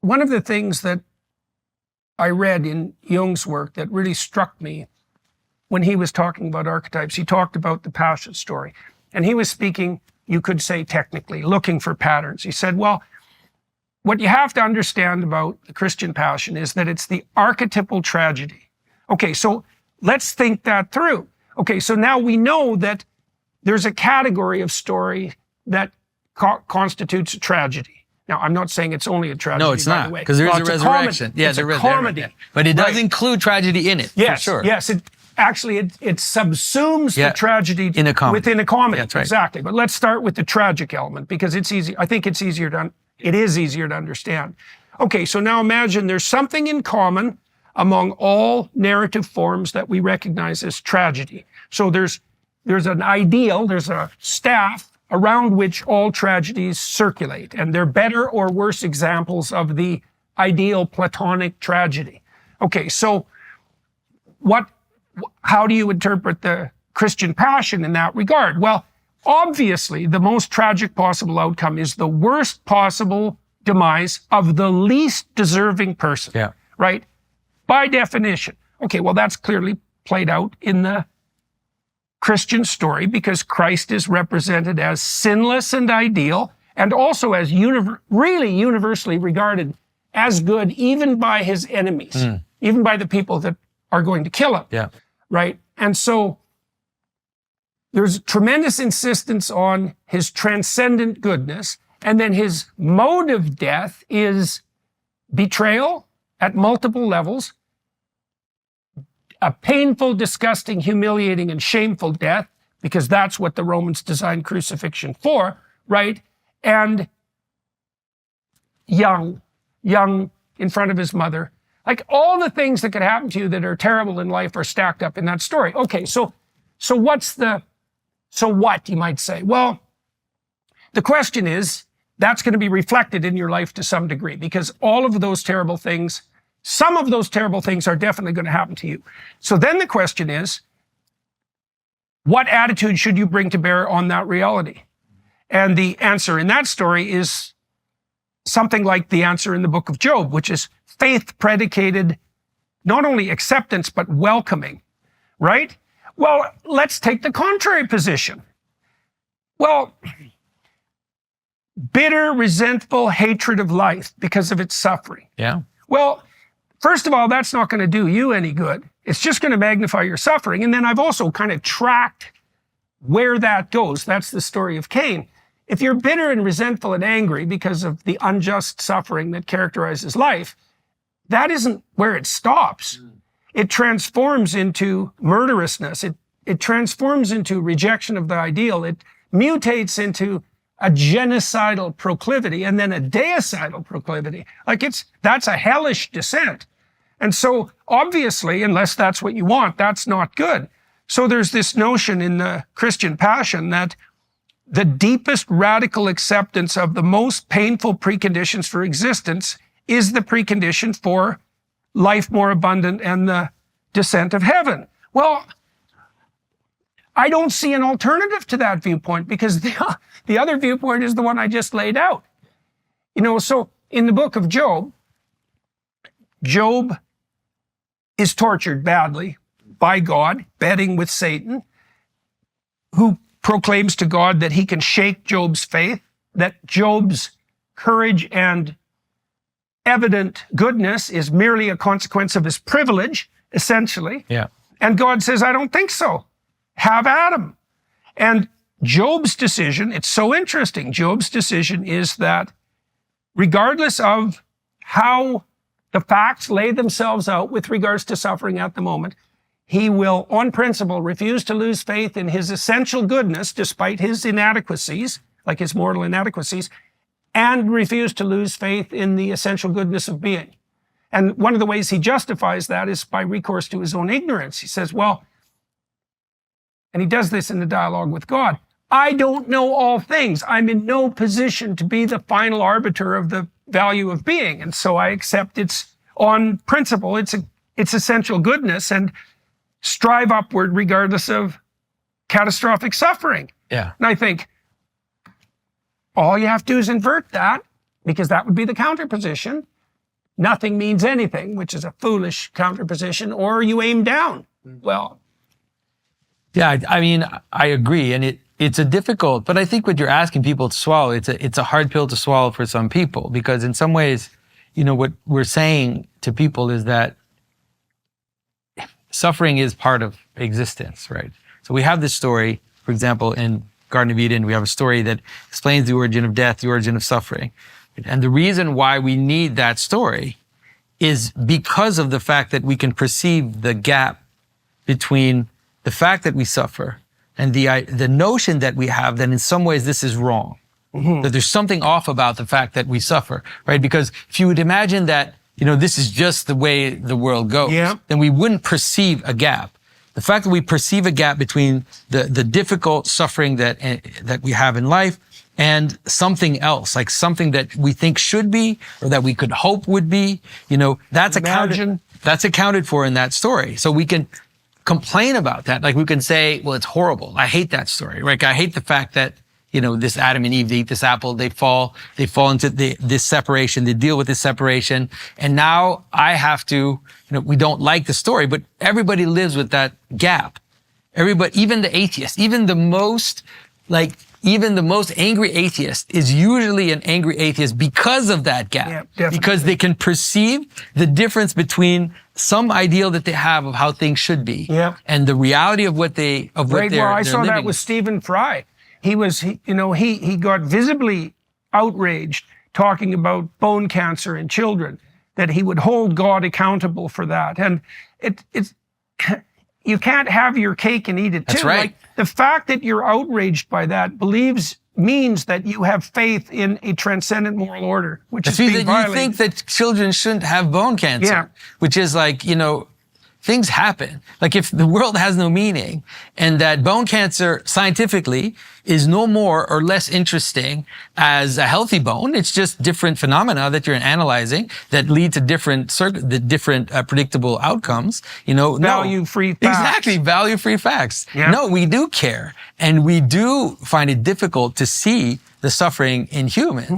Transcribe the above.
one of the things that I read in Jung's work that really struck me when he was talking about archetypes, he talked about the passion story. And he was speaking, you could say technically, looking for patterns. He said, well, what you have to understand about the Christian passion is that it's the archetypal tragedy. Okay, so let's think that through. Okay, so now we know that there's a category of story that constitutes a tragedy. Now, I'm not saying it's only a tragedy. No, it's not, because there's a resurrection. Yeah, it's a comedy. But it does include tragedy in it, yes, for sure. Yes, it subsumes the tragedy within a comedy. That's right. Exactly. But let's start with the tragic element, because it's easy. I think it is easier to understand. Okay, so now imagine there's something in common among all narrative forms that we recognize as tragedy. So there's an ideal, there's a staff around which all tragedies circulate, and they're better or worse examples of the ideal Platonic tragedy. Okay, so how do you interpret the Christian passion in that regard? Well, obviously, the most tragic possible outcome is the worst possible demise of the least deserving person, right? By definition. Okay, well, that's clearly played out in the Christian story, because Christ is represented as sinless and ideal, and also as really universally regarded as good, even by his enemies, even by the people that are going to kill him, right? And so there's tremendous insistence on his transcendent goodness, and then his mode of death is betrayal at multiple levels, a painful, disgusting, humiliating, and shameful death, because that's what the Romans designed crucifixion for, right? And young in front of his mother. Like, all the things that could happen to you that are terrible in life are stacked up in that story. Okay, so what, you might say? Well, the question is, that's going to be reflected in your life to some degree, because all of those terrible things, some of those terrible things are definitely going to happen to you. So then the question is, what attitude should you bring to bear on that reality? And the answer in that story is something like the answer in the book of Job, which is faith predicated, not only acceptance, but welcoming, right? Well, let's take the contrary position. Well, bitter, resentful hatred of life because of its suffering. Yeah. Well, first of all, that's not going to do you any good. It's just going to magnify your suffering. And then I've also kind of tracked where that goes. That's the story of Cain. If you're bitter and resentful and angry because of the unjust suffering that characterizes life, that isn't where it stops. It transforms into murderousness. It transforms into rejection of the ideal. It mutates into a genocidal proclivity, and then a deicidal proclivity. That's a hellish descent. And so obviously, unless that's what you want, that's not good. So there's this notion in the Christian passion that the deepest radical acceptance of the most painful preconditions for existence is the precondition for life more abundant and the descent of heaven. Well, I don't see an alternative to that viewpoint, because the other viewpoint is the one I just laid out. So in the book of Job, Job is tortured badly by God, betting with Satan, who proclaims to God that he can shake Job's faith, that Job's courage and evident goodness is merely a consequence of his privilege, essentially. Yeah. And God says, I don't think so. Have at him. And Job's decision, it's so interesting, Job's decision is that regardless of how the facts lay themselves out with regards to suffering at the moment, he will, on principle, refuse to lose faith in his essential goodness, despite his inadequacies, like his mortal inadequacies, and refuse to lose faith in the essential goodness of being. And one of the ways he justifies that is by recourse to his own ignorance. He says, well, and he does this in the dialogue with God, I don't know all things. I'm in no position to be the final arbiter of the value of being. And so I accept its, on principle, its essential goodness, and strive upward regardless of catastrophic suffering. Yeah. And I think all you have to do is invert that, because that would be the counterposition. nothing means anything, which is a foolish counterposition, or you aim down. Well, Yeah, I mean, I agree. And it's a difficult, but I think what you're asking people to swallow, it's a hard pill to swallow for some people, because in some ways, you know, what we're saying to people is that suffering is part of existence, right? So we have this story, for example, in Garden of Eden, we have a story that explains the origin of death, the origin of suffering. And the reason why we need that story is because of the fact that we can perceive the gap between the fact that we suffer and the notion that we have that in some ways this is wrong, that there's something off about the fact that we suffer, right? Because if you would imagine that, you know, this is just the way the world goes, then we wouldn't perceive a gap. The fact that we perceive a gap between the difficult suffering that we have in life and something else, like something that we think should be or that we could hope would be, you know, that's accounted for in that story. So we can complain about that. Like we can say, well, it's horrible. I hate that story, right? I hate the fact that, you know, this Adam and Eve, they eat this apple, they fall into this separation, they deal with this separation. And now I have to, you know, we don't like the story, but everybody lives with that gap. Everybody, even the atheist, even the most angry atheist is usually an angry atheist because of that gap. Yeah, because they can perceive the difference between some ideal that they have of how things should be and the reality of what they're I saw that with Stephen Fry. He got visibly outraged talking about bone cancer in children, that he would hold God accountable for that. And it's you can't have your cake and eat it too. That's right. Like, the fact that you're outraged by that means that you have faith in a transcendent moral order, which is being violated. You think that children shouldn't have bone cancer, which is like, you know, things happen. Like if the world has no meaning and that bone cancer scientifically is no more or less interesting as a healthy bone, it's just different phenomena that you're analyzing that lead to different predictable outcomes, you know. Value-free facts. Exactly, value-free facts. Yeah. No, we do care. And we do find it difficult to see the suffering in humans.